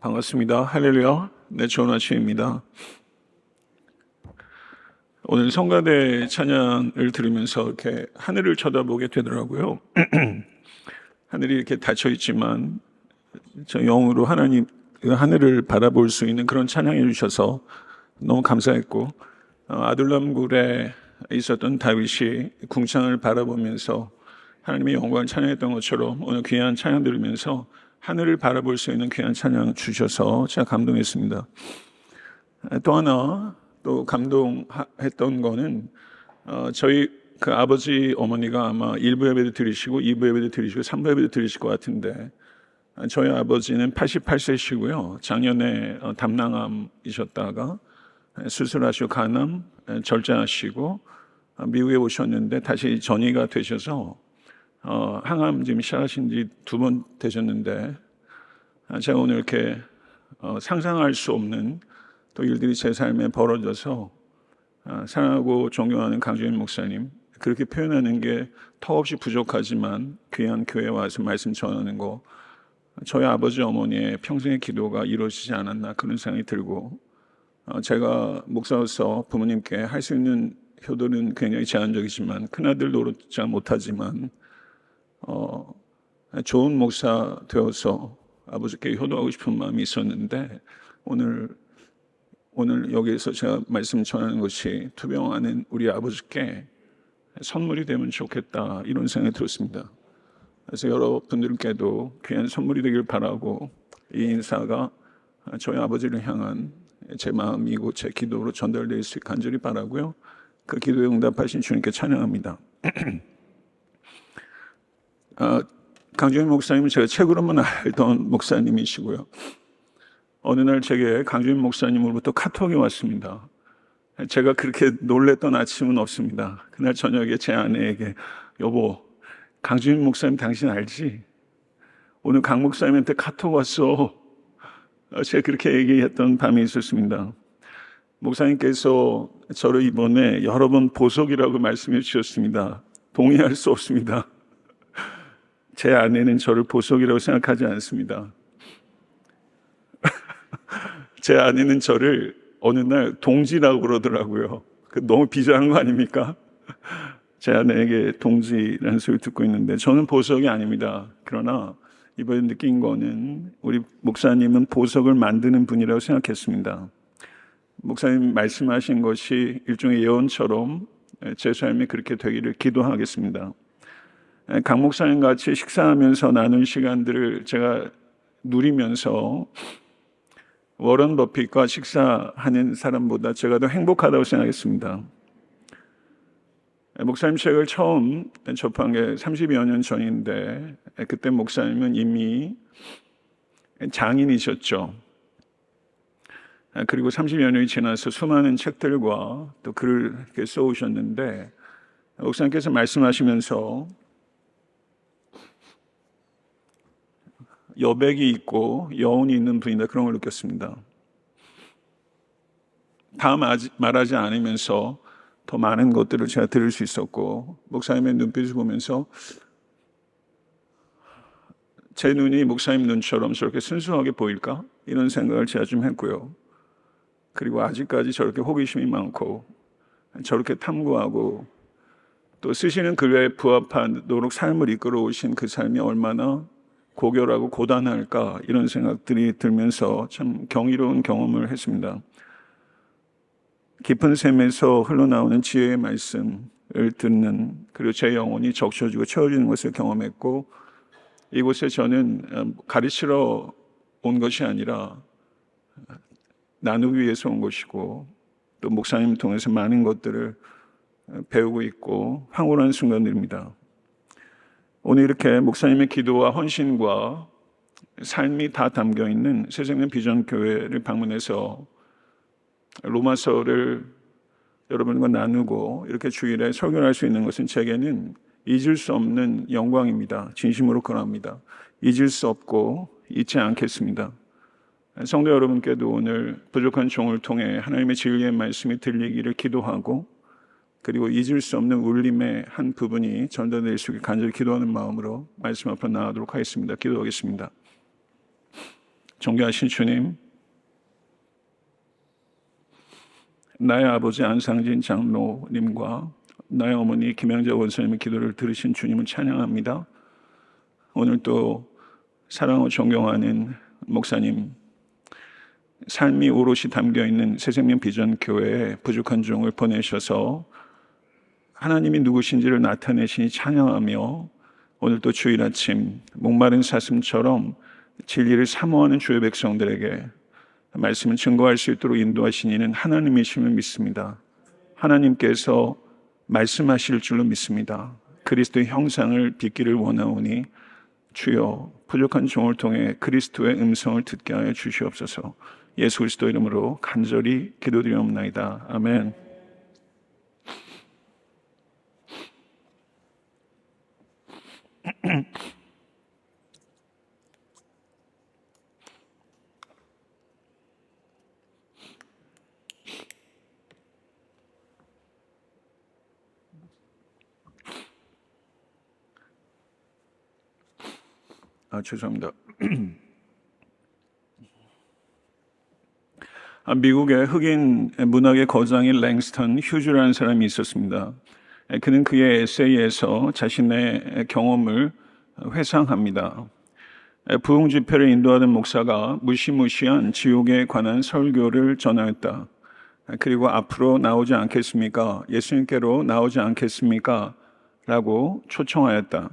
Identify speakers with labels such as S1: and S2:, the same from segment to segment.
S1: 반갑습니다. 할렐루야. 네, 좋은 아침입니다. 오늘 성가대 찬양을 들으면서 이렇게 하늘을 쳐다보게 되더라고요. 하늘이 이렇게 닫혀 있지만 저 영으로 하나님 그 하늘을 바라볼 수 있는 그런 찬양해 주셔서 너무 감사했고, 아둘람굴에 있었던 다윗이 궁창을 바라보면서 하나님의 영광을 찬양했던 것처럼 오늘 귀한 찬양 들으면서 하늘을 바라볼 수 있는 귀한 찬양 주셔서 제가 감동했습니다. 또 하나 또 감동했던 거는 저희 그 아버지 어머니가 아마 1부 예배도 드리시고 2부 예배도 드리시고 3부 예배도 드리실 것 같은데, 저희 아버지는 88세시고요. 작년에 담낭암이셨다가 수술하시고 간암 절제하시고 미국에 오셨는데 다시 전이가 되셔서 항암 지금 시작하신 지 2번 되셨는데, 제가 오늘 이렇게 상상할 수 없는 또 일들이 제 삶에 벌어져서 사랑하고 존경하는 강주인 목사님, 그렇게 표현하는 게 턱없이 부족하지만 귀한 교회에 와서 말씀 전하는 거, 저희 아버지 어머니의 평생의 기도가 이루어지지 않았나 그런 생각이 들고, 제가 목사로서 부모님께 할 수 있는 효도는 굉장히 제한적이지만 큰아들 노릇자 못하지만 좋은 목사 되어서 아버지께 효도하고 싶은 마음이 있었는데, 오늘 여기에서 제가 말씀 전하는 것이 투병하는 우리 아버지께 선물이 되면 좋겠다 이런 생각이 들었습니다. 그래서 여러분들께도 귀한 선물이 되길 바라고, 이 인사가 저희 아버지를 향한 제 마음이고 제 기도로 전달될 수 있게 간절히 바라고요. 그 기도에 응답하신 주님께 찬양합니다. 강주인 목사님은 제가 책으로만 알던 목사님이시고요. 어느 날 제게 강주인 목사님으로부터 카톡이 왔습니다. 제가 그렇게 놀랬던 아침은 없습니다. 그날 저녁에 제 아내에게, 여보, 강주인 목사님 당신 알지? 오늘 강 목사님한테 카톡 왔어. 제가 그렇게 얘기했던 밤이 있었습니다. 목사님께서 저를 이번에 여러 번 보석이라고 말씀해 주셨습니다. 동의할 수 없습니다. 제 아내는 저를 보석이라고 생각하지 않습니다. 제 아내는 저를 어느 날 동지라고 그러더라고요. 너무 비장한 거 아닙니까? 제 아내에게 동지라는 소리 듣고 있는데, 저는 보석이 아닙니다. 그러나 이번에 느낀 거는 우리 목사님은 보석을 만드는 분이라고 생각했습니다. 목사님 말씀하신 것이 일종의 예언처럼 제 삶이 그렇게 되기를 기도하겠습니다. 강 목사님 같이 식사하면서 나눈 시간들을 제가 누리면서 워런 버핏과 식사하는 사람보다 제가 더 행복하다고 생각했습니다. 목사님 책을 처음 접한 게 30여 년 전인데, 그때 목사님은 이미 장인이셨죠. 그리고 30여 년이 지나서 수많은 책들과 또 글을 이렇게 써오셨는데, 목사님께서 말씀하시면서 여백이 있고 여운이 있는 분이다, 그런 걸 느꼈습니다. 다 말하지 않으면서 더 많은 것들을 제가 들을 수 있었고, 목사님의 눈빛을 보면서 제 눈이 목사님 눈처럼 저렇게 순수하게 보일까? 이런 생각을 제가 좀 했고요. 그리고 아직까지 저렇게 호기심이 많고 저렇게 탐구하고 또 쓰시는 글에 부합하도록 삶을 이끌어 오신 그 삶이 얼마나 고결하고 고단할까, 이런 생각들이 들면서 참 경이로운 경험을 했습니다. 깊은 샘에서 흘러나오는 지혜의 말씀을 듣는, 그리고 제 영혼이 적셔지고 채워지는 것을 경험했고, 이곳에 저는 가르치러 온 것이 아니라 나누기 위해서 온 것이고, 또 목사님 통해서 많은 것들을 배우고 있고 황홀한 순간들입니다. 오늘 이렇게 목사님의 기도와 헌신과 삶이 다 담겨있는 새생명 비전교회를 방문해서 로마서를 여러분과 나누고 이렇게 주일에 설교할 수 있는 것은 제게는 잊을 수 없는 영광입니다. 진심으로 그러합니다. 잊을 수 없고 잊지 않겠습니다. 성도 여러분께도 오늘 부족한 종을 통해 하나님의 진리의 말씀이 들리기를 기도하고, 그리고 잊을 수 없는 울림의 한 부분이 전달될 수 있게 간절히 기도하는 마음으로 말씀 앞으로 나아가도록 하겠습니다. 기도하겠습니다. 존귀하신 주님, 나의 아버지 안상진 장로님과 나의 어머니 김영재 원사님의 기도를 들으신 주님을 찬양합니다. 오늘 또 사랑하고 존경하는 목사님, 삶이 오롯이 담겨있는 새생명 비전교회에 부족한 종을 보내셔서 하나님이 누구신지를 나타내시니 찬양하며 오늘 또 주일 아침 목마른 사슴처럼 진리를 사모하는 주의 백성들에게 말씀을 증거할 수 있도록 인도하신 이는 하나님이심을 믿습니다. 하나님께서 말씀하실 줄로 믿습니다. 그리스도의 형상을 빚기를 원하오니 주여 부족한 종을 통해 그리스도의 음성을 듣게 하여 주시옵소서. 예수 그리스도 이름으로 간절히 기도드리옵나이다. 아멘. 죄송합니다. 미국의 흑인 문학의 거장인 랭스턴 휴즈라는 사람이 있었습니다. 그는 그의 에세이에서 자신의 경험을 회상합니다. 부흥 집회를 인도하던 목사가 무시무시한 지옥에 관한 설교를 전하였다. 그리고 앞으로 나오지 않겠습니까? 예수님께로 나오지 않겠습니까? 라고 초청하였다.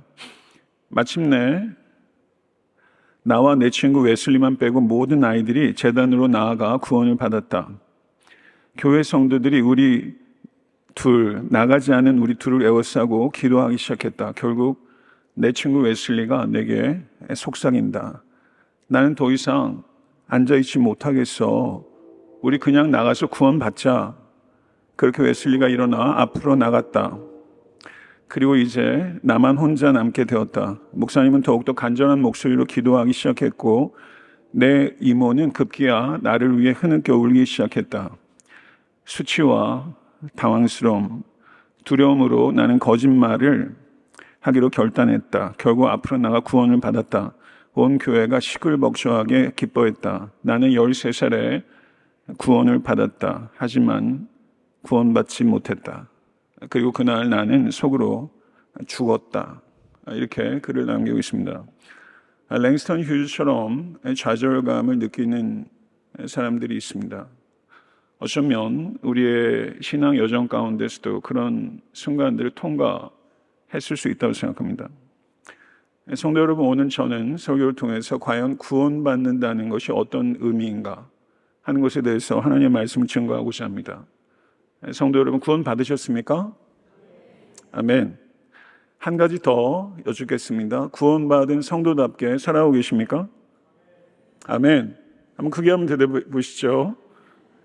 S1: 마침내 나와 내 친구 웨슬리만 빼고 모든 아이들이 제단으로 나아가 구원을 받았다. 교회 성도들이 나가지 않은 우리 둘을 에워싸고 기도하기 시작했다. 결국 내 친구 웨슬리가 내게 속삭인다. 나는 더 이상 앉아있지 못하겠어. 우리 그냥 나가서 구원받자. 그렇게 웨슬리가 일어나 앞으로 나갔다. 그리고 이제 나만 혼자 남게 되었다. 목사님은 더욱더 간절한 목소리로 기도하기 시작했고 내 이모는 급기야 나를 위해 흐느껴 울기 시작했다. 수치와 당황스러움, 두려움으로 나는 거짓말을 하기로 결단했다. 결국 앞으로 나가 구원을 받았다. 온 교회가 시끌벅적하게 기뻐했다. 나는 13살에 구원을 받았다. 하지만 구원받지 못했다. 그리고 그날 나는 속으로 죽었다. 이렇게 글을 남기고 있습니다. 랭스턴 휴즈처럼 좌절감을 느끼는 사람들이 있습니다. 어쩌면 우리의 신앙 여정 가운데서도 그런 순간들을 통과했을 수 있다고 생각합니다. 성도 여러분, 오늘 저는 설교를 통해서 과연 구원받는다는 것이 어떤 의미인가 하는 것에 대해서 하나님의 말씀을 증거하고자 합니다. 성도 여러분, 구원 받으셨습니까? 아멘. 한 가지 더 여쭙겠습니다. 구원받은 성도답게 살아오고 계십니까? 아멘. 한번 크게 한번 대답해 보시죠.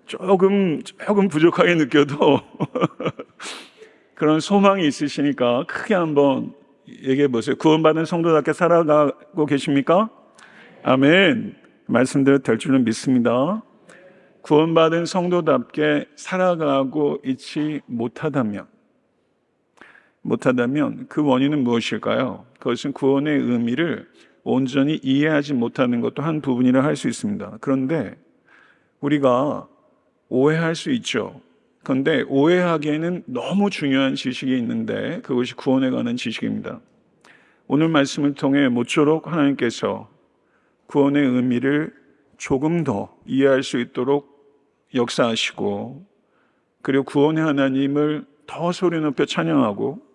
S1: 조금 부족하게 느껴도 그런 소망이 있으시니까 크게 한번 얘기해 보세요. 구원받은 성도답게 살아가고 계십니까? 아멘. 말씀대로 될 줄은 믿습니다. 구원받은 성도답게 살아가고 있지 못하다면 그 원인은 무엇일까요? 그것은 구원의 의미를 온전히 이해하지 못하는 것도 한 부분이라 할 수 있습니다. 그런데 우리가 오해할 수 있죠. 그런데 오해하기에는 너무 중요한 지식이 있는데 그것이 구원에 관한 지식입니다. 오늘 말씀을 통해 모쪼록 하나님께서 구원의 의미를 조금 더 이해할 수 있도록 역사하시고 그리고 구원의 하나님을 더 소리 높여 찬양하고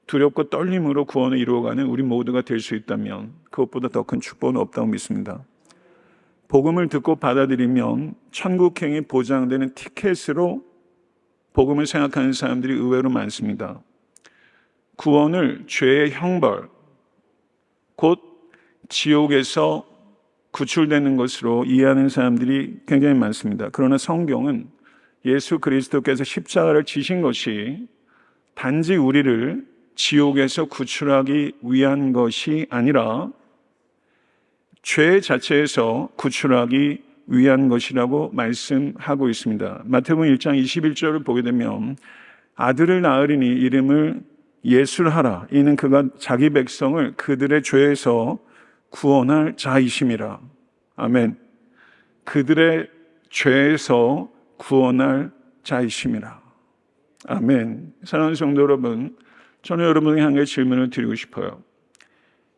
S1: 두렵고 떨림으로 구원을 이루어가는 우리 모두가 될 수 있다면 그것보다 더 큰 축복은 없다고 믿습니다. 복음을 듣고 받아들이면 천국행이 보장되는 티켓으로 복음을 생각하는 사람들이 의외로 많습니다. 구원을 죄의 형벌, 곧 지옥에서 구출되는 것으로 이해하는 사람들이 굉장히 많습니다. 그러나 성경은 예수 그리스도께서 십자가를 지신 것이 단지 우리를 지옥에서 구출하기 위한 것이 아니라 죄 자체에서 구출하기 위한 것이라고 말씀하고 있습니다. 마태복음 1장 21절을 보게 되면 아들을 낳으리니 이름을 예수하라. 이는 그가 자기 백성을 그들의 죄에서 구원할 자이심이라. 아멘. 그들의 죄에서 구원할 자이심이라. 아멘. 사랑하는 성도 여러분, 저는 여러분에게 한 가지 질문을 드리고 싶어요.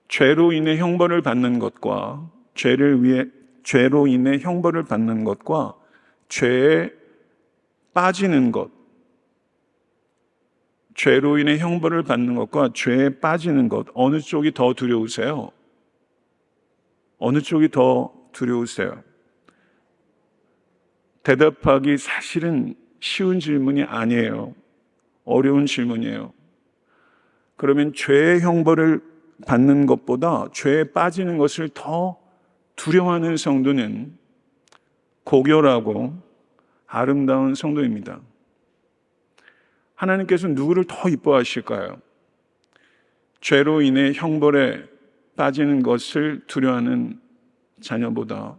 S1: 죄로 인해 형벌을 받는 것과 죄로 인해 형벌을 받는 것과 죄에 빠지는 것, 죄로 인해 형벌을 받는 것과 죄에 빠지는 것, 어느 쪽이 더 두려우세요? 어느 쪽이 더 두려우세요? 대답하기 사실은 쉬운 질문이 아니에요. 어려운 질문이에요. 그러면 죄의 형벌을 받는 것보다 죄에 빠지는 것을 더 두려워하는 성도는 고결하고 아름다운 성도입니다. 하나님께서 누구를 더 이뻐하실까요? 죄로 인해 형벌에 빠지는 것을 두려워하는 자녀보다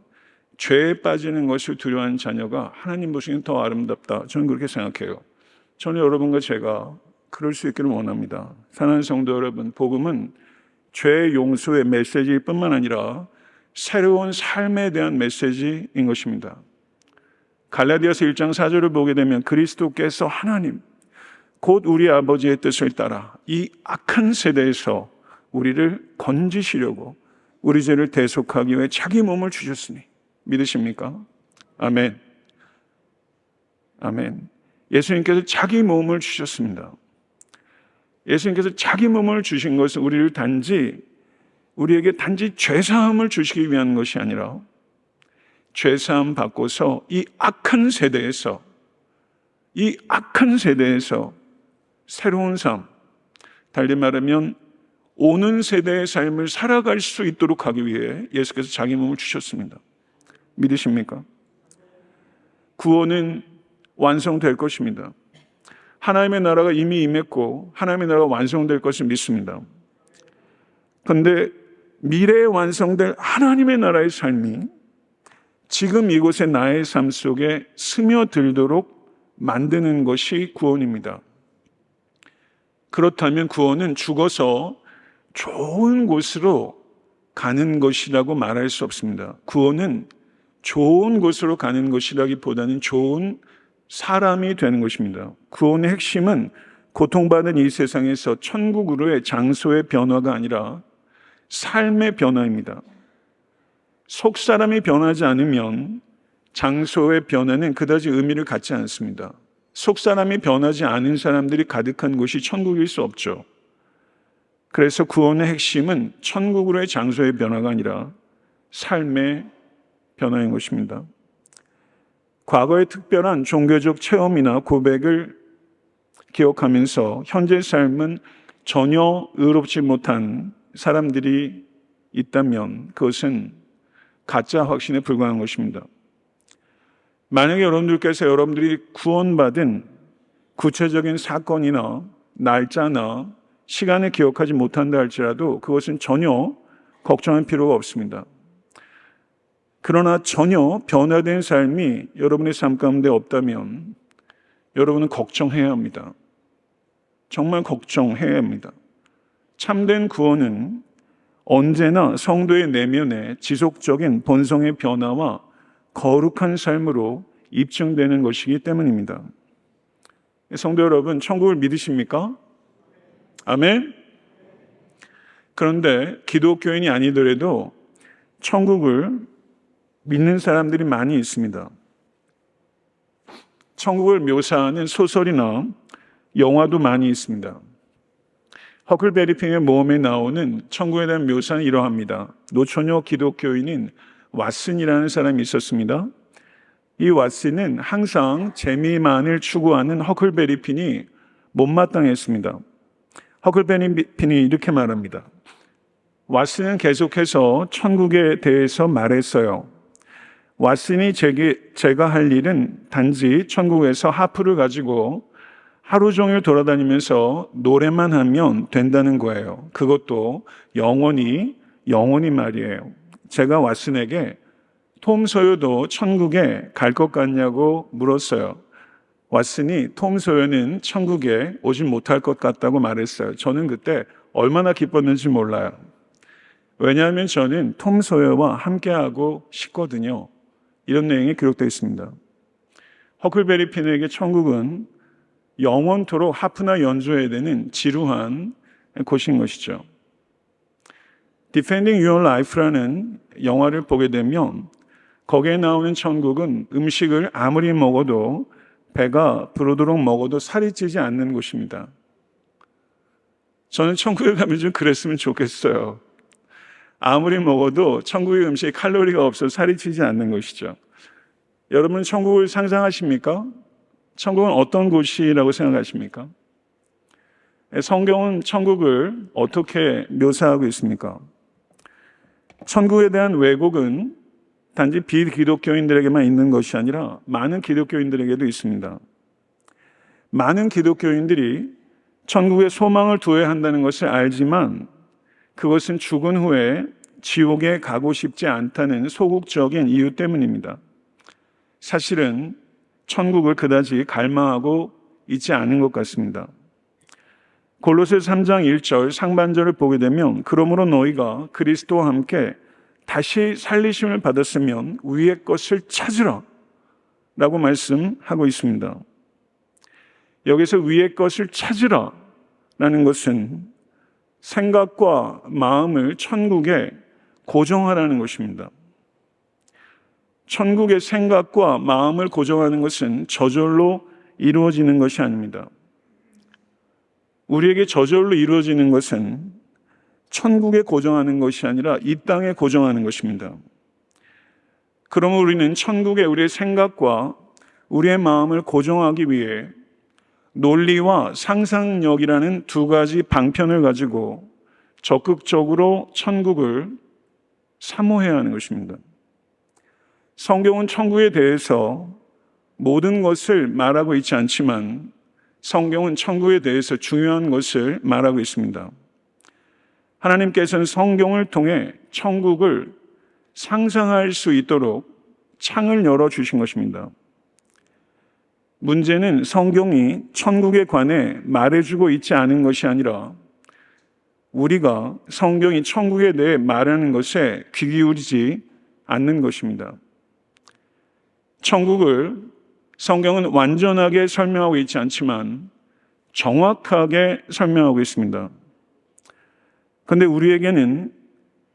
S1: 죄에 빠지는 것을 두려워하는 자녀가 하나님 보시기엔 더 아름답다. 저는 그렇게 생각해요. 저는 여러분과 제가 그럴 수 있기를 원합니다. 사랑하는 성도 여러분, 복음은 죄 용서의 메시지일 뿐만 아니라 새로운 삶에 대한 메시지인 것입니다. 갈라디아서 1장 4절을 보게 되면 그리스도께서 하나님, 곧 우리 아버지의 뜻을 따라 이 악한 세대에서 우리를 건지시려고 우리 죄를 대속하기 위해 자기 몸을 주셨으니 믿으십니까? 아멘. 아멘. 예수님께서 자기 몸을 주셨습니다. 예수님께서 자기 몸을 주신 것은 우리에게 단지 죄사함을 주시기 위한 것이 아니라 죄사함 받고서 이 악한 세대에서 새로운 삶, 달리 말하면 오는 세대의 삶을 살아갈 수 있도록 하기 위해 예수께서 자기 몸을 주셨습니다. 믿으십니까? 구원은 완성될 것입니다. 하나님의 나라가 이미 임했고 하나님의 나라가 완성될 것을 믿습니다. 그런데 미래에 완성될 하나님의 나라의 삶이 지금 이곳에 나의 삶 속에 스며들도록 만드는 것이 구원입니다. 그렇다면 구원은 죽어서 좋은 곳으로 가는 것이라고 말할 수 없습니다. 구원은 좋은 곳으로 가는 것이라기보다는 좋은 사람이 되는 것입니다. 구원의 핵심은 고통받는 이 세상에서 천국으로의 장소의 변화가 아니라 삶의 변화입니다. 속 사람이 변하지 않으면 장소의 변화는 그다지 의미를 갖지 않습니다. 속 사람이 변하지 않은 사람들이 가득한 곳이 천국일 수 없죠. 그래서 구원의 핵심은 천국으로의 장소의 변화가 아니라 삶의 변화인 것입니다. 과거의 특별한 종교적 체험이나 고백을 기억하면서 현재 삶은 전혀 의롭지 못한 사람들이 있다면 그것은 가짜 확신에 불과한 것입니다. 만약에 여러분들이 구원받은 구체적인 사건이나 날짜나 시간을 기억하지 못한다 할지라도 그것은 전혀 걱정할 필요가 없습니다. 그러나 전혀 변화된 삶이 여러분의 삶 가운데 없다면 여러분은 걱정해야 합니다. 정말 걱정해야 합니다. 참된 구원은 언제나 성도의 내면에 지속적인 본성의 변화와 거룩한 삶으로 입증되는 것이기 때문입니다. 성도 여러분, 천국을 믿으십니까? 아멘? 그런데 기독교인이 아니더라도 천국을 믿는 사람들이 많이 있습니다. 천국을 묘사하는 소설이나 영화도 많이 있습니다. 허클베리 핑의 모험에 나오는 천국에 대한 묘사는 이러합니다. 노처녀 기독교인인 왓슨이라는 사람이 있었습니다. 이 왓슨은 항상 재미만을 추구하는 허클베리 핀이 못마땅했습니다. 허클베리 핀이 이렇게 말합니다. 왓슨은 계속해서 천국에 대해서 말했어요. 왓슨이 제가 할 일은 단지 천국에서 하프를 가지고 하루 종일 돌아다니면서 노래만 하면 된다는 거예요. 그것도 영원히 말이에요. 제가 왓슨에게 톰 소요도 천국에 갈 것 같냐고 물었어요. 왓슨이 톰 소요는 천국에 오지 못할 것 같다고 말했어요. 저는 그때 얼마나 기뻤는지 몰라요. 왜냐하면 저는 톰 소요와 함께하고 싶거든요. 이런 내용이 기록되어 있습니다. 허클베리 핀에게 천국은 영원토록 하프나 연주해야 되는 지루한 곳인 것이죠. Defending Your Life라는 영화를 보게 되면 거기에 나오는 천국은 음식을 아무리 먹어도 배가 부르도록 먹어도 살이 찌지 않는 곳입니다. 저는 천국에 가면 좀 그랬으면 좋겠어요. 아무리 먹어도 천국의 음식에 칼로리가 없어서 살이 찌지 않는 것이죠. 여러분 천국을 상상하십니까? 천국은 어떤 곳이라고 생각하십니까? 성경은 천국을 어떻게 묘사하고 있습니까? 천국에 대한 왜곡은 단지 비기독교인들에게만 있는 것이 아니라 많은 기독교인들에게도 있습니다. 많은 기독교인들이 천국에 소망을 두어야 한다는 것을 알지만 그것은 죽은 후에 지옥에 가고 싶지 않다는 소극적인 이유 때문입니다. 사실은 천국을 그다지 갈망하고 있지 않은 것 같습니다. 골로새 3장 1절 상반절을 보게 되면 그러므로 너희가 그리스도와 함께 다시 살리심을 받았으면 위의 것을 찾으라 라고 말씀하고 있습니다. 여기서 위의 것을 찾으라 라는 것은 생각과 마음을 천국에 고정하라는 것입니다. 천국의 생각과 마음을 고정하는 것은 저절로 이루어지는 것이 아닙니다. 우리에게 저절로 이루어지는 것은 천국에 고정하는 것이 아니라 이 땅에 고정하는 것입니다. 그러면 우리는 천국에 우리의 생각과 우리의 마음을 고정하기 위해 논리와 상상력이라는 두 가지 방편을 가지고 적극적으로 천국을 사모해야 하는 것입니다. 성경은 천국에 대해서 모든 것을 말하고 있지 않지만 성경은 천국에 대해서 중요한 것을 말하고 있습니다. 하나님께서는 성경을 통해 천국을 상상할 수 있도록 창을 열어주신 것입니다. 문제는 성경이 천국에 관해 말해주고 있지 않은 것이 아니라 우리가 성경이 천국에 대해 말하는 것에 귀 기울이지 않는 것입니다. 천국을 성경은 완전하게 설명하고 있지 않지만 정확하게 설명하고 있습니다. 그런데 우리에게는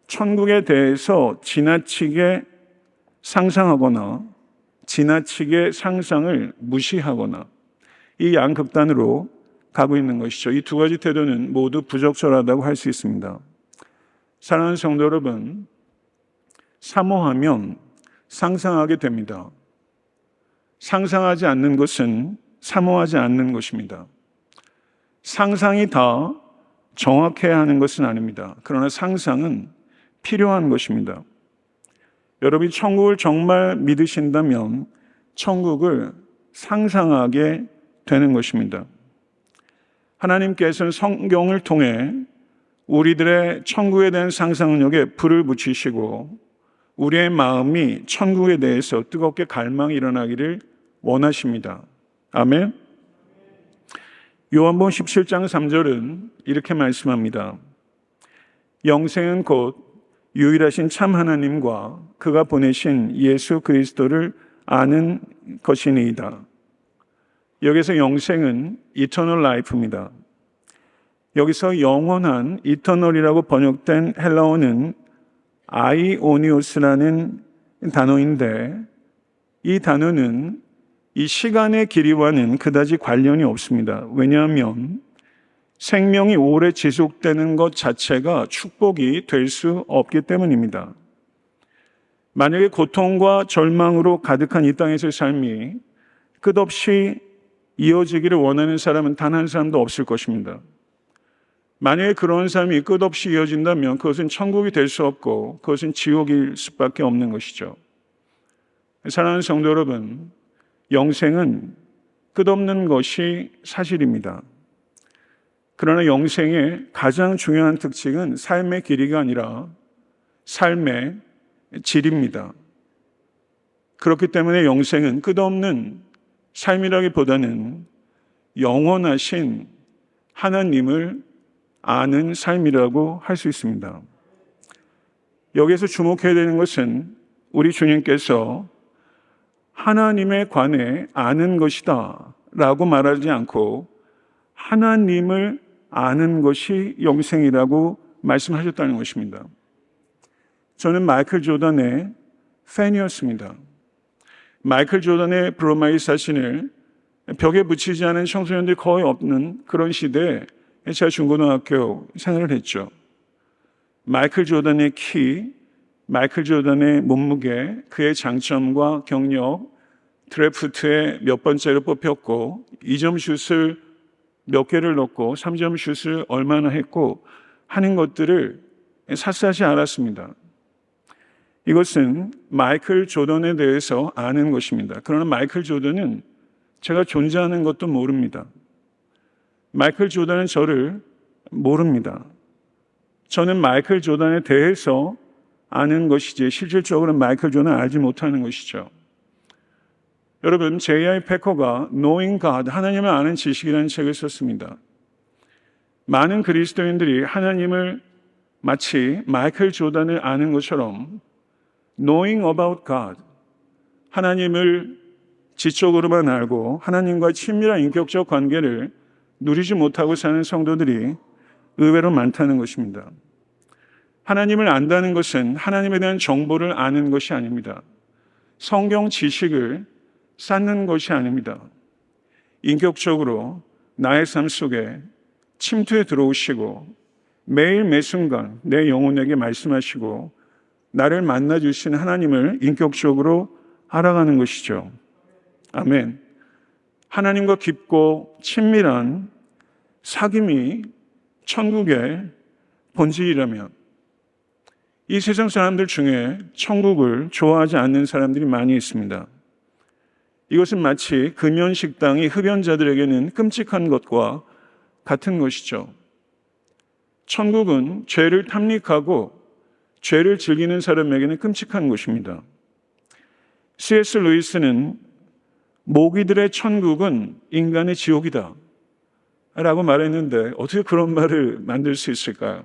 S1: 천국에 대해서 지나치게 상상하거나 지나치게 상상을 무시하거나 이 양극단으로 가고 있는 것이죠. 이 두 가지 태도는 모두 부적절하다고 할 수 있습니다. 사랑하는 성도 여러분, 사모하면 상상하게 됩니다. 상상하지 않는 것은 사모하지 않는 것입니다. 상상이 다 정확해야 하는 것은 아닙니다. 그러나 상상은 필요한 것입니다. 여러분이 천국을 정말 믿으신다면 천국을 상상하게 되는 것입니다. 하나님께서는 성경을 통해 우리들의 천국에 대한 상상력에 불을 붙이시고 우리의 마음이 천국에 대해서 뜨겁게 갈망이 일어나기를 원하십니다. 아멘. 요한복음 17장 3절은 이렇게 말씀합니다. 영생은 곧 유일하신 참 하나님과 그가 보내신 예수 그리스도를 아는 것이니이다. 여기서 영생은 eternal life입니다. 여기서 영원한 eternal이라고 번역된 헬라어는 아이오니오스라는 단어인데 이 단어는 이 시간의 길이와는 그다지 관련이 없습니다. 왜냐하면 생명이 오래 지속되는 것 자체가 축복이 될 수 없기 때문입니다. 만약에 고통과 절망으로 가득한 이 땅에서의 삶이 끝없이 이어지기를 원하는 사람은 단 한 사람도 없을 것입니다. 만약에 그런 삶이 끝없이 이어진다면 그것은 천국이 될 수 없고 그것은 지옥일 수밖에 없는 것이죠. 사랑하는 성도 여러분, 영생은 끝없는 것이 사실입니다. 그러나 영생의 가장 중요한 특징은 삶의 길이가 아니라 삶의 질입니다. 그렇기 때문에 영생은 끝없는 삶이라기보다는 영원하신 하나님을 아는 삶이라고 할 수 있습니다. 여기에서 주목해야 되는 것은 우리 주님께서 하나님에 관해 아는 것이다 라고 말하지 않고 하나님을 아는 것이 영생이라고 말씀하셨다는 것입니다. 저는 마이클 조던의 팬이었습니다. 마이클 조던의 브로마이드 사진을 벽에 붙이지 않은 청소년들이 거의 없는 그런 시대에 제가 중고등학교 생활을 했죠. 마이클 조던의 키, 마이클 조던의 몸무게, 그의 장점과 경력, 드래프트에 몇 번째로 뽑혔고 2점 슛을 몇 개를 넣고 3점 슛을 얼마나 했고 하는 것들을 샅샅이 알았습니다. 이것은 마이클 조던에 대해서 아는 것입니다. 그러나 마이클 조던은 제가 존재하는 것도 모릅니다. 마이클 조던은 저를 모릅니다. 저는 마이클 조던에 대해서 아는 것이지 실질적으로 마이클 조던을 알지 못하는 것이죠. 여러분, J.I. 패커가 Knowing God, 하나님을 아는 지식이라는 책을 썼습니다. 많은 그리스도인들이 하나님을 마치 마이클 조던을 아는 것처럼 Knowing about God, 하나님을 지적으로만 알고 하나님과 친밀한 인격적 관계를 누리지 못하고 사는 성도들이 의외로 많다는 것입니다. 하나님을 안다는 것은 하나님에 대한 정보를 아는 것이 아닙니다. 성경 지식을 쌓는 것이 아닙니다. 인격적으로 나의 삶 속에 침투해 들어오시고 매일 매순간 내 영혼에게 말씀하시고 나를 만나주신 하나님을 인격적으로 알아가는 것이죠. 아멘. 하나님과 깊고 친밀한 사귐이 천국의 본질이라면 이 세상 사람들 중에 천국을 좋아하지 않는 사람들이 많이 있습니다. 이것은 마치 금연식당이 흡연자들에게는 끔찍한 것과 같은 것이죠. 천국은 죄를 탐닉하고 죄를 즐기는 사람에게는 끔찍한 것입니다. C.S. 루이스는 모기들의 천국은 인간의 지옥이다 라고 말했는데 어떻게 그런 말을 만들 수 있을까요?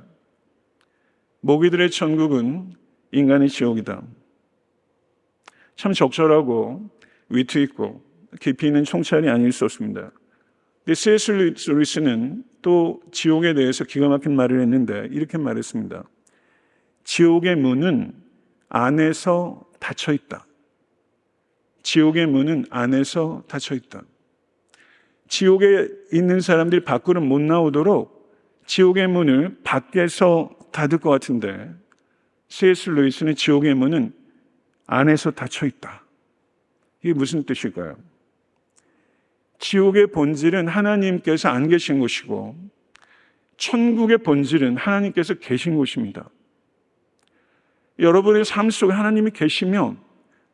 S1: 모기들의 천국은 인간의 지옥이다. 참 적절하고 위트 있고 깊이 있는 총찰이 아닐 수 없습니다. 근데 C.S. 루이스는 또 지옥에 대해서 기가 막힌 말을 했는데 이렇게 말했습니다. 지옥의 문은 안에서 닫혀 있다. 지옥의 문은 안에서 닫혀 있다. 지옥에 있는 사람들이 밖으로 못 나오도록 지옥의 문을 밖에서 닫을 것 같은데 C.S. 루이스는 지옥의 문은 안에서 닫혀 있다. 이게 무슨 뜻일까요? 지옥의 본질은 하나님께서 안 계신 곳이고 천국의 본질은 하나님께서 계신 곳입니다. 여러분의 삶 속에 하나님이 계시면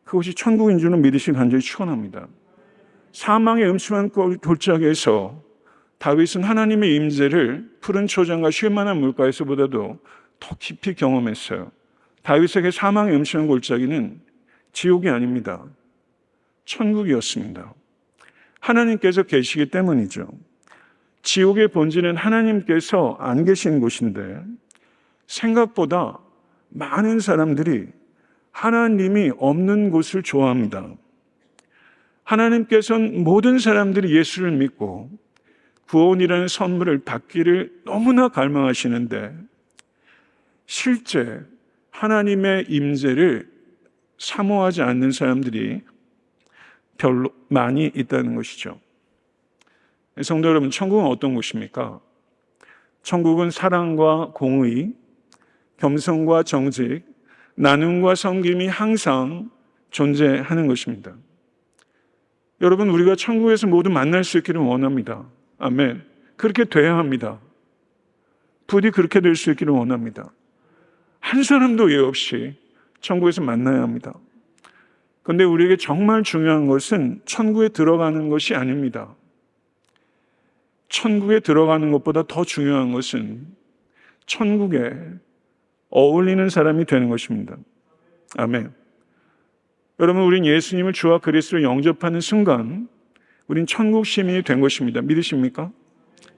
S1: 그것이 천국인 줄은 믿으시기 간절히 축원합니다. 사망의 음침한 골짜기에서 다윗은 하나님의 임재를 푸른 초장과 쉴만한 물가에서보다도 더 깊이 경험했어요. 다윗에게 사망의 음침한 골짜기는 지옥이 아닙니다. 천국이었습니다. 하나님께서 계시기 때문이죠. 지옥의 본질은 하나님께서 안 계신 곳인데 생각보다 많은 사람들이 하나님이 없는 곳을 좋아합니다. 하나님께서는 모든 사람들이 예수를 믿고 구원이라는 선물을 받기를 너무나 갈망하시는데 실제 하나님의 임재를 사모하지 않는 사람들이 별로 많이 있다는 것이죠. 성도 여러분, 천국은 어떤 곳입니까? 천국은 사랑과 공의, 겸손과 정직, 나눔과 섬김이 항상 존재하는 것입니다. 여러분, 우리가 천국에서 모두 만날 수 있기를 원합니다. 아멘. 그렇게 돼야 합니다. 부디 그렇게 될 수 있기를 원합니다. 한 사람도 예 없이 천국에서 만나야 합니다. 그런데 우리에게 정말 중요한 것은 천국에 들어가는 것이 아닙니다. 천국에 들어가는 것보다 더 중요한 것은 천국에 어울리는 사람이 되는 것입니다. 아멘. 여러분, 우린 예수님을 주와 그리스도로 영접하는 순간 우린 천국 시민이 된 것입니다. 믿으십니까?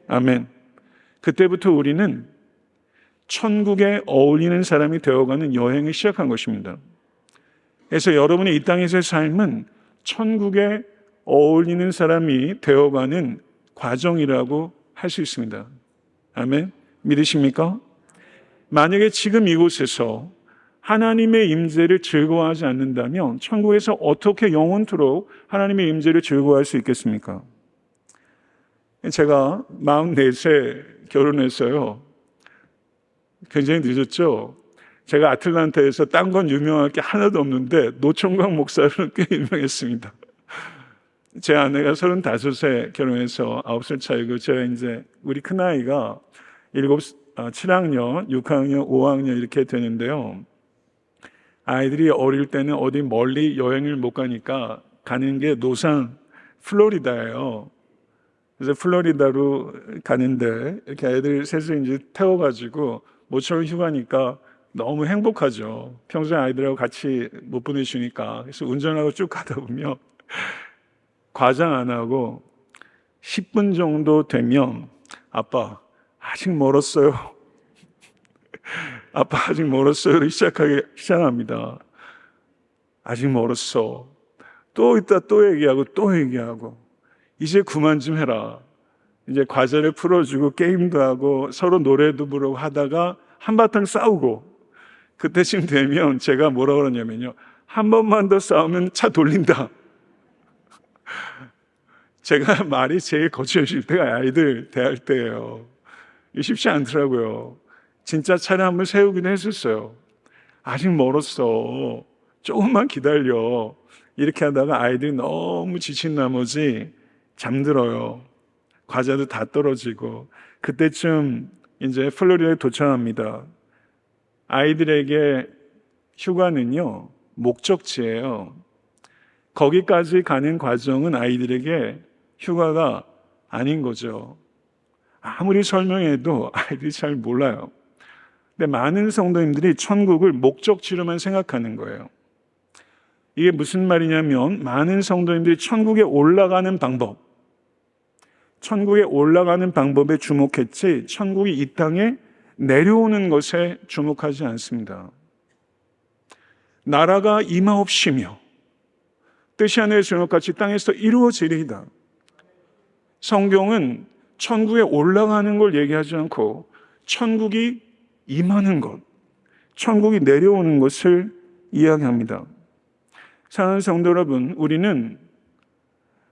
S1: 아멘. 그때부터 우리는 천국에 어울리는 사람이 되어가는 여행을 시작한 것입니다. 그래서 여러분의 이 땅에서의 삶은 천국에 어울리는 사람이 되어가는 과정이라고 할 수 있습니다. 아멘. 믿으십니까? 만약에 지금 이곳에서 하나님의 임재를 즐거워하지 않는다면 천국에서 어떻게 영원토록 하나님의 임재를 즐거워할 수 있겠습니까? 제가 44세 결혼했어요. 굉장히 늦었죠? 제가 아틀란타에서 딴 건 유명할 게 하나도 없는데 노총각 목사로는 꽤 유명했습니다. 제 아내가 35세 결혼해서 9살 차이고 제가 이제 우리 큰아이가 7학년, 6학년, 5학년 이렇게 되는데요. 아이들이 어릴 때는 어디 멀리 여행을 못 가니까 가는 게 노상 플로리다예요. 그래서 플로리다로 가는데 이렇게 애들 셋을 이제 태워가지고 모처럼 휴가니까 너무 행복하죠. 평소에 아이들하고 같이 못 보내주니까. 그래서 운전하고 쭉 가다 보면 과장 안 하고 10분 정도 되면 아빠 아직 멀었어요. 아빠 아직 멀었어요. 시작합니다. 아직 멀었어. 또 있다 또 얘기하고 이제 그만 좀 해라. 이제 과제를 풀어주고 게임도 하고 서로 노래도 부르고 하다가 한바탕 싸우고 그때쯤 되면 제가 뭐라 그러냐면요. 한 번만 더 싸우면 차 돌린다. 제가 말이 제일 거칠어질 때가 아이들 대할 때예요. 쉽지 않더라고요. 진짜 차를 한번 세우기도 했었어요. 아직 멀었어. 조금만 기다려. 이렇게 하다가 아이들이 너무 지친 나머지 잠들어요. 과자도 다 떨어지고 그때쯤 이제 플로리다에 도착합니다. 아이들에게 휴가는요 목적지예요. 거기까지 가는 과정은 아이들에게 휴가가 아닌 거죠. 아무리 설명해도 아이들이 잘 몰라요. 근데 많은 성도님들이 천국을 목적지로만 생각하는 거예요. 이게 무슨 말이냐면 많은 성도님들이 천국에 올라가는 방법에 주목했지 천국이 이 땅에 내려오는 것에 주목하지 않습니다. 나라가 임하옵시며 뜻이 하늘의 주님같이 땅에서 이루어지리이다. 성경은 천국에 올라가는 걸 얘기하지 않고 천국이 임하는 것, 천국이 내려오는 것을 이야기합니다. 사랑하는 성도 여러분, 우리는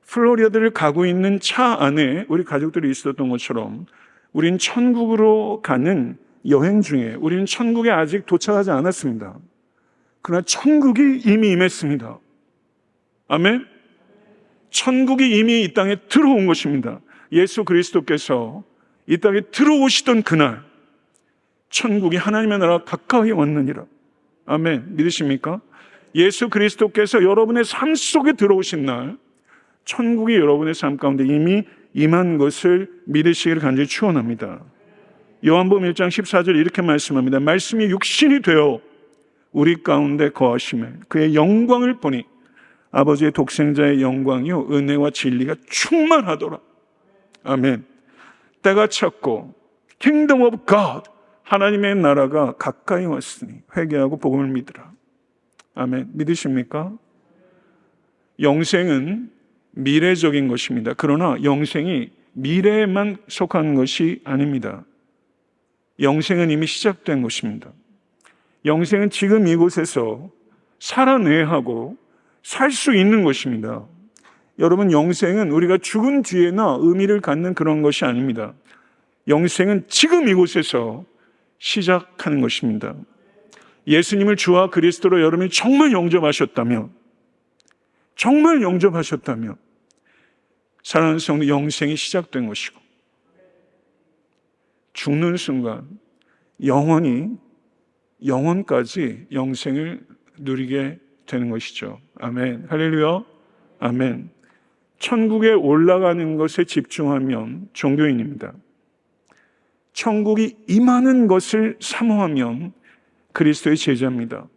S1: 플로리다를 가고 있는 차 안에 우리 가족들이 있었던 것처럼 우린 천국으로 가는 여행 중에 우리는 천국에 아직 도착하지 않았습니다. 그러나 천국이 이미 임했습니다. 아멘? 천국이 이미 이 땅에 들어온 것입니다. 예수 그리스도께서 이 땅에 들어오시던 그날 천국이 하나님의 나라가 가까이 왔느니라. 아멘. 믿으십니까? 예수 그리스도께서 여러분의 삶 속에 들어오신 날 천국이 여러분의 삶 가운데 이미 임한 것을 믿으시기를 간절히 축원합니다. 요한복음 1장 14절 이렇게 말씀합니다. 말씀이 육신이 되어 우리 가운데 거하시매 그의 영광을 보니 아버지의 독생자의 영광이요 은혜와 진리가 충만하더라. 아멘. 때가 찼고 Kingdom of God 하나님의 나라가 가까이 왔으니 회개하고 복음을 믿으라. 아멘. 믿으십니까? 영생은 미래적인 것입니다. 그러나 영생이 미래에만 속한 것이 아닙니다. 영생은 이미 시작된 것입니다. 영생은 지금 이곳에서 살아내야 하고 살 수 있는 것입니다. 여러분, 영생은 우리가 죽은 뒤에나 의미를 갖는 그런 것이 아닙니다. 영생은 지금 이곳에서 시작하는 것입니다. 예수님을 주와 그리스도로 여러분이 정말 영접하셨다면 사랑하는 성도 영생이 시작된 것이고 죽는 순간 영원까지 영생을 누리게 되는 것이죠. 아멘. 할렐루야. 아멘. 천국에 올라가는 것에 집중하면 종교인입니다. 천국이 임하는 것을 사모하면 그리스도의 제자입니다.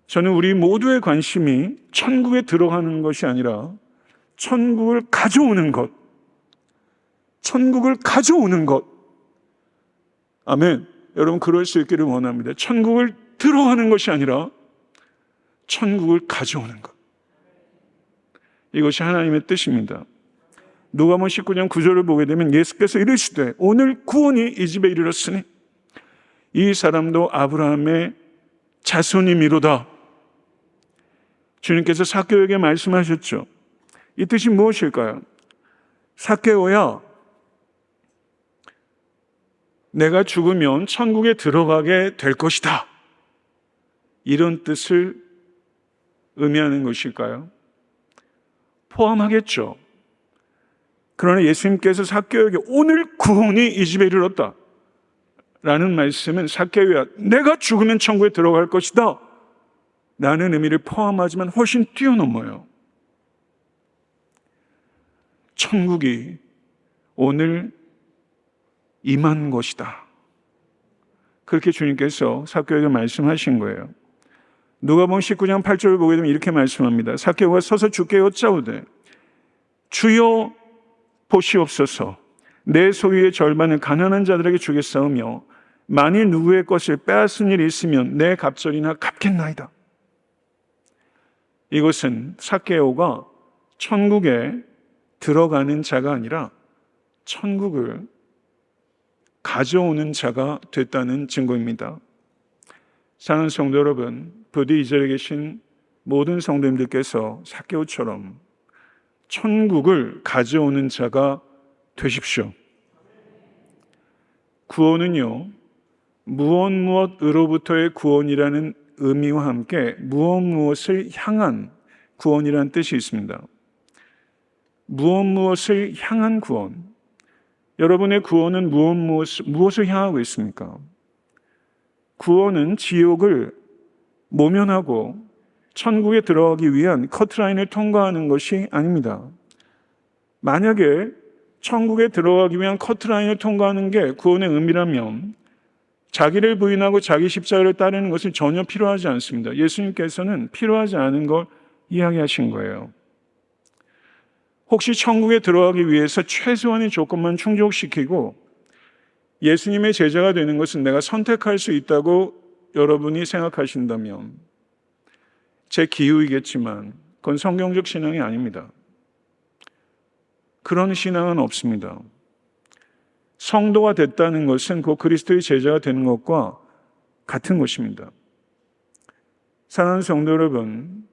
S1: 저는 우리 모두의 관심이 천국에 들어가는 것이 아니라 천국을 가져오는 것. 아멘. 여러분 그럴 수 있기를 원합니다. 천국을 들어가는 것이 아니라 천국을 가져오는 것. 이것이 하나님의 뜻입니다. 누가복음 19장 9절을 보게 되면 예수께서 이르시되 오늘 구원이 이 집에 이르렀으니 이 사람도 아브라함의 자손이미로다. 주님께서 삭개오에게 말씀하셨죠. 이 뜻이 무엇일까요? 삭개오야, 내가 죽으면 천국에 들어가게 될 것이다. 이런 뜻을 의미하는 것일까요? 포함하겠죠. 그러나 예수님께서 삭개오에게 오늘 구원이 이 집에 이르렀다 라는 말씀은 삭개오야, 내가 죽으면 천국에 들어갈 것이다 라는 의미를 포함하지만 훨씬 뛰어넘어요. 천국이 오늘 임한 것이다. 그렇게 주님께서 삭개오에게 말씀하신 거예요. 누가복음 19장 8절을 보게 되면 이렇게 말씀합니다. 삭개오가 서서 주께 여짜오되 주여 보시옵소서, 내 소유의 절반을 가난한 자들에게 주겠사오며 만일 누구의 것을 빼앗은 일이 있으면 내 갑절이나 갚겠나이다. 이것은 삭개오가 천국에 들어가는 자가 아니라 천국을 가져오는 자가 됐다는 증거입니다. 사랑하는 성도 여러분, 부디 이 자리에 계신 모든 성도님들께서 삭개오처럼 천국을 가져오는 자가 되십시오. 구원은요, 무엇으로부터의 구원이라는 의미와 함께 무엇을 향한 구원이라는 뜻이 있습니다. 무엇을 향한 구원. 여러분의 구원은 무엇을 향하고 있습니까? 구원은 지옥을 모면하고 천국에 들어가기 위한 커트라인을 통과하는 것이 아닙니다. 만약에 천국에 들어가기 위한 커트라인을 통과하는 게 구원의 의미라면 자기를 부인하고 자기 십자가를 따르는 것은 전혀 필요하지 않습니다. 예수님께서는 필요하지 않은 걸 이야기하신 거예요. 혹시 천국에 들어가기 위해서 최소한의 조건만 충족시키고 예수님의 제자가 되는 것은 내가 선택할 수 있다고 여러분이 생각하신다면 제 기우이겠지만 그건 성경적 신앙이 아닙니다. 그런 신앙은 없습니다. 성도가 됐다는 것은 그 그리스도의 제자가 되는 것과 같은 것입니다. 사랑하는 성도 여러분,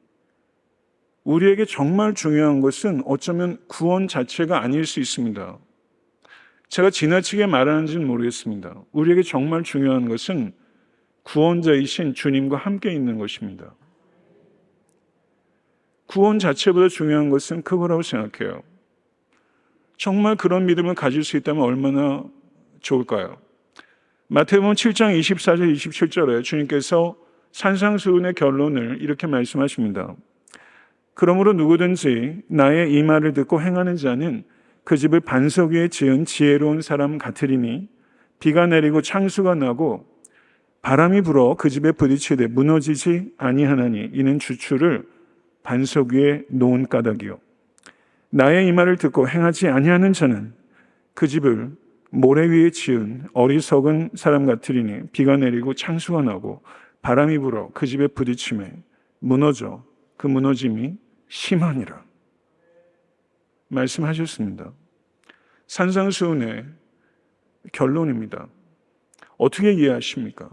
S1: 우리에게 정말 중요한 것은 어쩌면 구원 자체가 아닐 수 있습니다. 제가 지나치게 말하는지는 모르겠습니다. 우리에게 정말 중요한 것은 구원자이신 주님과 함께 있는 것입니다. 구원 자체보다 중요한 것은 그거라고 생각해요. 정말 그런 믿음을 가질 수 있다면 얼마나 좋을까요? 마태복음 7장 24절 27절에 주님께서 산상수훈의 결론을 이렇게 말씀하십니다. 그러므로 누구든지 나의 이 말을 듣고 행하는 자는 그 집을 반석 위에 지은 지혜로운 사람 같으리니 비가 내리고 창수가 나고 바람이 불어 그 집에 부딪히되 무너지지 아니하나니 이는 주추를 반석 위에 놓은 까닭이요. 나의 이 말을 듣고 행하지 아니하는 자는 그 집을 모래 위에 지은 어리석은 사람 같으리니 비가 내리고 창수가 나고 바람이 불어 그 집에 부딪히매 무너져 그 무너짐이 심하니라 말씀하셨습니다. 산상수훈의 결론입니다. 어떻게 이해하십니까?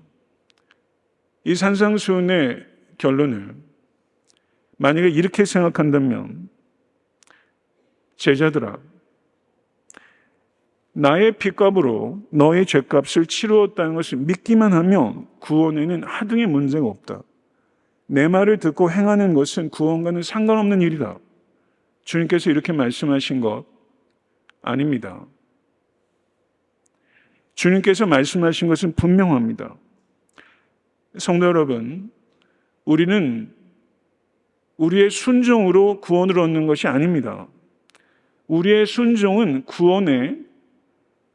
S1: 이 산상수훈의 결론을 만약에 이렇게 생각한다면 제자들아, 나의 핏값으로 너의 죄값을 치루었다는 것을 믿기만 하면 구원에는 하등의 문제가 없다. 내 말을 듣고 행하는 것은 구원과는 상관없는 일이다. 주님께서 이렇게 말씀하신 것 아닙니다. 주님께서 말씀하신 것은 분명합니다. 성도 여러분, 우리는 우리의 순종으로 구원을 얻는 것이 아닙니다. 우리의 순종은 구원의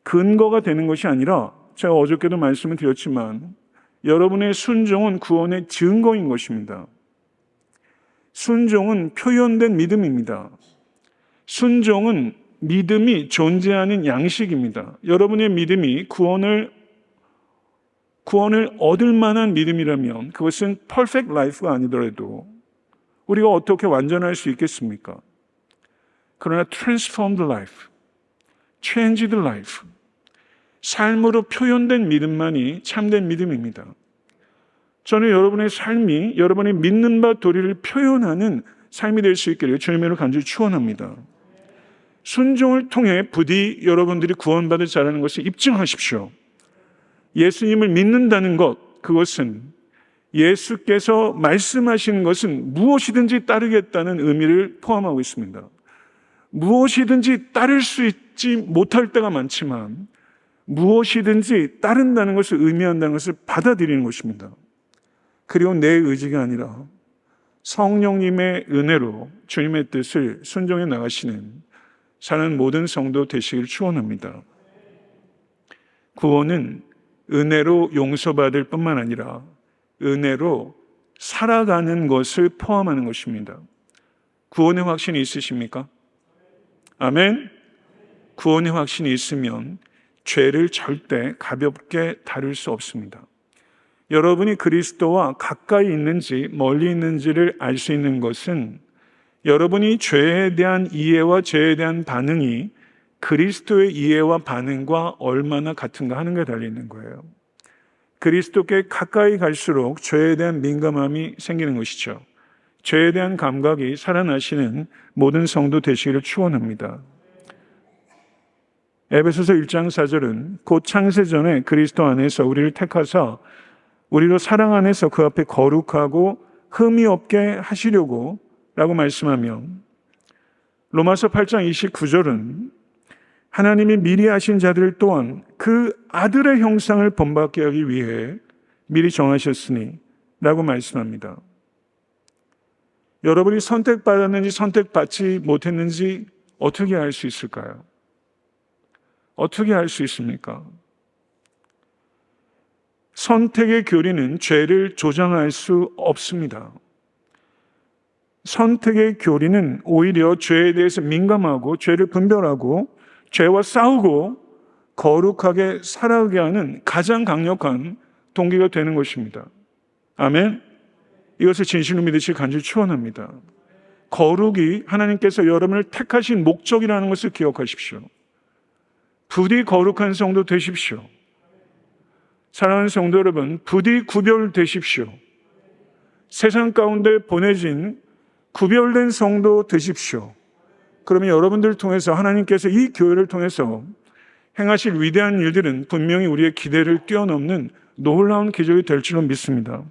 S1: 근거가 되는 것이 아니라 제가 어저께도 말씀을 드렸지만 여러분의 순종은 구원의 증거인 것입니다. 순종은 표현된 믿음입니다. 순종은 믿음이 존재하는 양식입니다. 여러분의 믿음이 구원을 얻을 만한 믿음이라면 그것은 퍼펙트 라이프가 아니더라도 우리가 어떻게 완전할 수 있겠습니까? 그러나 transformed life, changed life, 삶으로 표현된 믿음만이 참된 믿음입니다. 저는 여러분의 삶이 여러분이 믿는 바 도리를 표현하는 삶이 될 수 있기를 주님으로 간절히 축원합니다. 순종을 통해 부디 여러분들이 구원받을 자라는 것을 입증하십시오. 예수님을 믿는다는 것, 그것은 예수께서 말씀하신 것은 무엇이든지 따르겠다는 의미를 포함하고 있습니다. 무엇이든지 따를 수 있지 못할 때가 많지만 무엇이든지 따른다는 것을 의미한다는 것을 받아들이는 것입니다. 그리고 내 의지가 아니라 성령님의 은혜로 주님의 뜻을 순종해 나가시는 사는 모든 성도 되시기를 축원합니다. 구원은 은혜로 용서받을 뿐만 아니라 은혜로 살아가는 것을 포함하는 것입니다. 구원의 확신이 있으십니까? 아멘. 구원의 확신이 있으면 죄를 절대 가볍게 다룰 수 없습니다. 여러분이 그리스도와 가까이 있는지 멀리 있는지를 알 수 있는 것은 여러분이 죄에 대한 이해와 죄에 대한 반응이 그리스도의 이해와 반응과 얼마나 같은가 하는 게 달려있는 거예요. 그리스도께 가까이 갈수록 죄에 대한 민감함이 생기는 것이죠. 죄에 대한 감각이 살아나시는 모든 성도 되시기를 축원합니다. 에베소서 1장 4절은 곧 창세전에 그리스도 안에서 우리를 택하사 우리로 사랑 안에서 그 앞에 거룩하고 흠이 없게 하시려고 라고 말씀하며 로마서 8장 29절은 하나님이 미리 하신 자들 또한 그 아들의 형상을 본받게 하기 위해 미리 정하셨으니 라고 말씀합니다. 여러분이 선택받았는지 선택받지 못했는지 어떻게 알 수 있을까요? 어떻게 알 수 있습니까? 선택의 교리는 죄를 조장할 수 없습니다. 선택의 교리는 오히려 죄에 대해서 민감하고 죄를 분별하고 죄와 싸우고 거룩하게 살아가게 하는 가장 강력한 동기가 되는 것입니다. 아멘. 이것을 진실로 믿으시길 간절히 축원합니다. 거룩이 하나님께서 여러분을 택하신 목적이라는 것을 기억하십시오. 부디 거룩한 성도 되십시오. 사랑하는 성도 여러분, 부디 구별되십시오. 세상 가운데 보내진 구별된 성도 되십시오. 그러면 여러분들을 통해서 하나님께서 이 교회를 통해서 행하실 위대한 일들은 분명히 우리의 기대를 뛰어넘는 놀라운 기적이 될 줄로 믿습니다.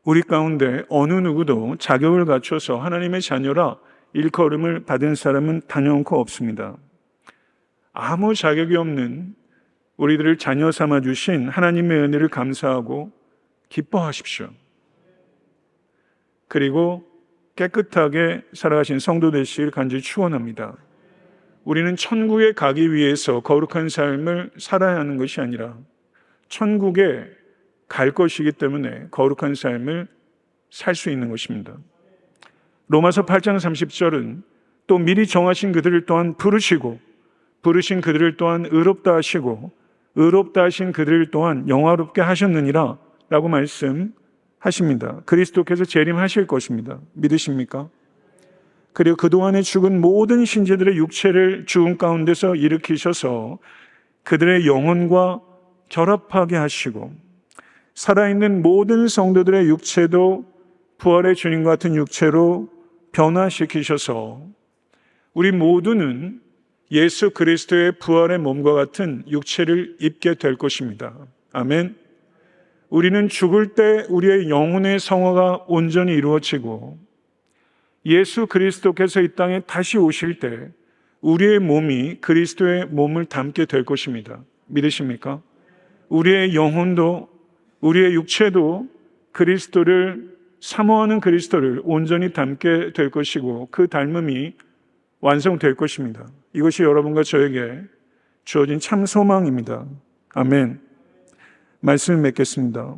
S1: 우리 가운데 어느 누구도 자격을 갖춰서 하나님의 자녀라 일컬음을 받은 사람은 단연코 없습니다. 아무 자격이 없는 우리들을 자녀 삼아 주신 하나님의 은혜를 감사하고 기뻐하십시오. 그리고 깨끗하게 살아가신 성도 되시길 간절히 축원합니다. 우리는 천국에 가기 위해서 거룩한 삶을 살아야 하는 것이 아니라 천국에 갈 것이기 때문에 거룩한 삶을 살 수 있는 것입니다. 로마서 8장 30절은 또 미리 정하신 그들을 또한 부르시고 부르신 그들을 또한 의롭다 하시고 의롭다 하신 그들을 또한 영화롭게 하셨느니라 라고 말씀하십니다. 그리스도께서 재림하실 것입니다. 믿으십니까? 그리고 그동안에 죽은 모든 신자들의 육체를 죽음 가운데서 일으키셔서 그들의 영혼과 결합하게 하시고 살아있는 모든 성도들의 육체도 부활의 주님과 같은 육체로 변화시키셔서 우리 모두는 예수 그리스도의 부활의 몸과 같은 육체를 입게 될 것입니다. 아멘. 우리는 죽을 때 우리의 영혼의 성화가 온전히 이루어지고 예수 그리스도께서 이 땅에 다시 오실 때 우리의 몸이 그리스도의 몸을 담게 될 것입니다. 믿으십니까? 우리의 영혼도 우리의 육체도 그리스도를 사모하는 그리스도를 온전히 담게 될 것이고 그 닮음이 완성될 것입니다. 이것이 여러분과 저에게 주어진 참 소망입니다. 아멘. 말씀을 맺겠습니다.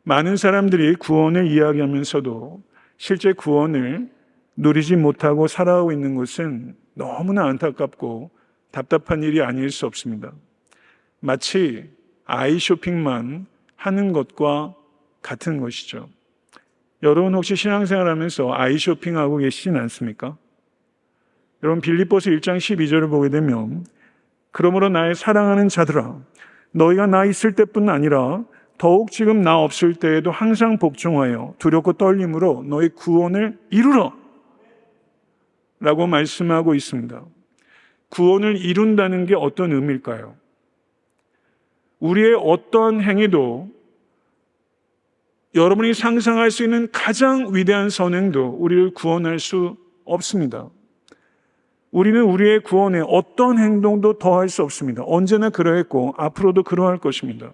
S1: 많은 사람들이 구원을 이야기하면서도 실제 구원을 누리지 못하고 살아가고 있는 것은 너무나 안타깝고 답답한 일이 아닐 수 없습니다. 마치 아이 쇼핑만 하는 것과 같은 것이죠. 여러분 혹시 신앙생활하면서 아이 쇼핑하고 계시진 않습니까? 여러분 빌립보서 1장 12절을 보게 되면 그러므로 나의 사랑하는 자들아 너희가 나 있을 때뿐 아니라 더욱 지금 나 없을 때에도 항상 복종하여 두렵고 떨림으로 너희 구원을 이루라 라고 말씀하고 있습니다. 구원을 이룬다는 게 어떤 의미일까요? 우리의 어떠한 행위도 여러분이 상상할 수 있는 가장 위대한 선행도 우리를 구원할 수 없습니다. 우리는 우리의 구원에 어떤 행동도 더할 수 없습니다. 언제나 그러했고 앞으로도 그러할 것입니다.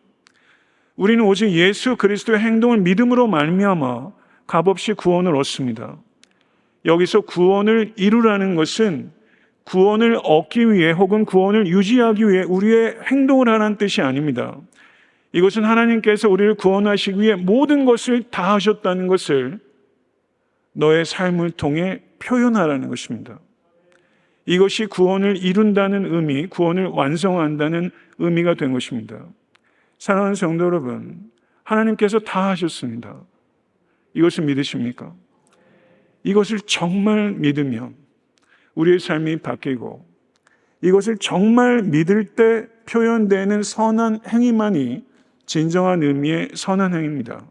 S1: 우리는 오직 예수 그리스도의 행동을 믿음으로 말미암아 값없이 구원을 얻습니다. 여기서 구원을 이루라는 것은 구원을 얻기 위해 혹은 구원을 유지하기 위해 우리의 행동을 하라는 뜻이 아닙니다. 이것은 하나님께서 우리를 구원하시기 위해 모든 것을 다 하셨다는 것을 너의 삶을 통해 표현하라는 것입니다. 이것이 구원을 이룬다는 의미, 구원을 완성한다는 의미가 된 것입니다. 사랑하는 성도 여러분, 하나님께서 다 하셨습니다. 이것을 믿으십니까? 이것을 정말 믿으면 우리의 삶이 바뀌고 이것을 정말 믿을 때 표현되는 선한 행위만이 진정한 의미의 선한 행위입니다.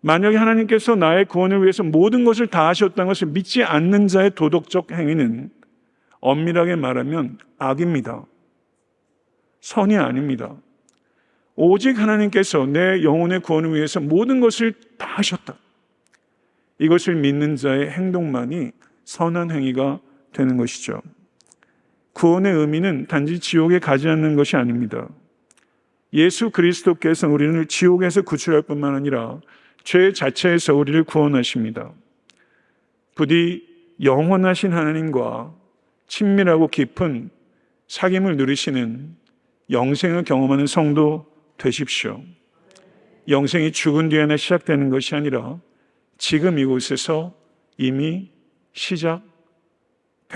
S1: 만약에 하나님께서 나의 구원을 위해서 모든 것을 다 하셨다는 것을 믿지 않는 자의 도덕적 행위는 엄밀하게 말하면 악입니다. 선이 아닙니다. 오직 하나님께서 내 영혼의 구원을 위해서 모든 것을 다 하셨다. 이것을 믿는 자의 행동만이 선한 행위가 되는 것이죠. 구원의 의미는 단지 지옥에 가지 않는 것이 아닙니다. 예수 그리스도께서 우리를 지옥에서 구출할 뿐만 아니라 죄 자체에서 우리를 구원하십니다. 부디 영원하신 하나님과 친밀하고 깊은 사귐을 누리시는 영생을 경험하는 성도 되십시오. 영생이 죽은 뒤에나 시작되는 것이 아니라 지금 이곳에서 이미 시작된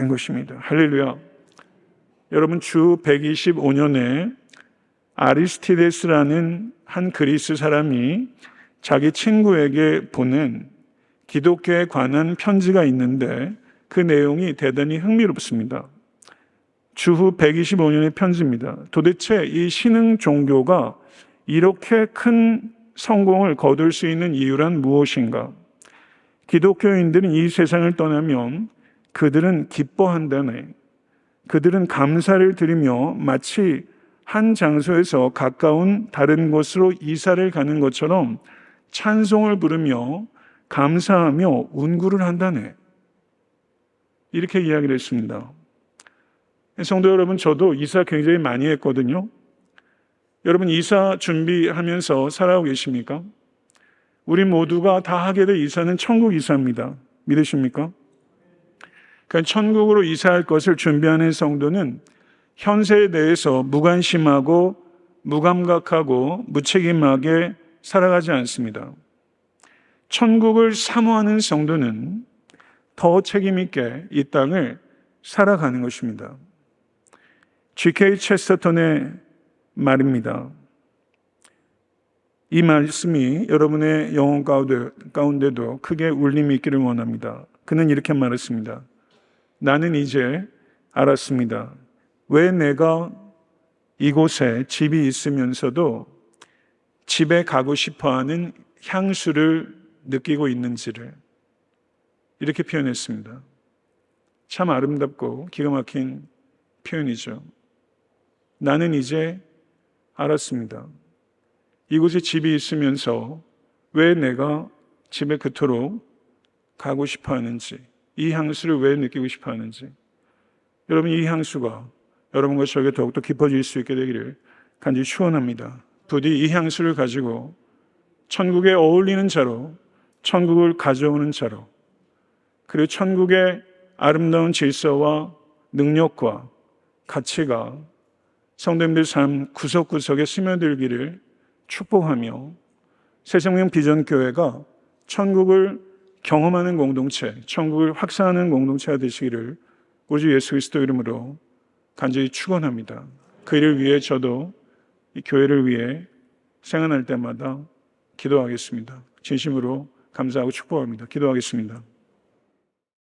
S1: 것입니다. 할렐루야. 여러분 주 125년에 아리스티데스라는 한 그리스 사람이 자기 친구에게 보낸 기독교에 관한 편지가 있는데 그 내용이 대단히 흥미롭습니다. 주후 125년의 편지입니다. 도대체 이 신흥 종교가 이렇게 큰 성공을 거둘 수 있는 이유란 무엇인가? 기독교인들은 이 세상을 떠나면 그들은 기뻐한다네. 그들은 감사를 드리며 마치 한 장소에서 가까운 다른 곳으로 이사를 가는 것처럼 찬송을 부르며 감사하며 운구를 한다네. 이렇게 이야기를 했습니다. 성도 여러분, 저도 이사 굉장히 많이 했거든요. 여러분 이사 준비하면서 살아오고 계십니까? 우리 모두가 다 하게 될 이사는 천국 이사입니다. 믿으십니까? 그러니까 천국으로 이사할 것을 준비하는 성도는 현세에 대해서 무관심하고 무감각하고 무책임하게 살아가지 않습니다. 천국을 사모하는 성도는 더 책임 있게 이 땅을 살아가는 것입니다. G.K. 체스터턴의 말입니다. 이 말씀이 여러분의 영혼 가운데도 크게 울림이 있기를 원합니다. 그는 이렇게 말했습니다. 나는 이제 알았습니다. 왜 내가 이곳에 집이 있으면서도 집에 가고 싶어하는 향수를 느끼고 있는지를 이렇게 표현했습니다. 참 아름답고 기가 막힌 표현이죠. 나는 이제 알았습니다. 이곳에 집이 있으면서 왜 내가 집에 그토록 가고 싶어 하는지, 이 향수를 왜 느끼고 싶어 하는지, 여러분 이 향수가 여러분과 저에게 더욱더 깊어질 수 있게 되기를 간절히 축원합니다. 부디 이 향수를 가지고 천국에 어울리는 자로, 천국을 가져오는 자로, 그리고 천국의 아름다운 질서와 능력과 가치가 성도님들 삶 구석구석에 스며들기를 축복하며 새생명 비전교회가 천국을 경험하는 공동체, 천국을 확산하는 공동체가 되시기를 우리 주 예수 그리스도 이름으로 간절히 축원합니다. 그 일을 위해 저도 이 교회를 위해 생각날 때마다 기도하겠습니다. 진심으로 감사하고 축복합니다. 기도하겠습니다.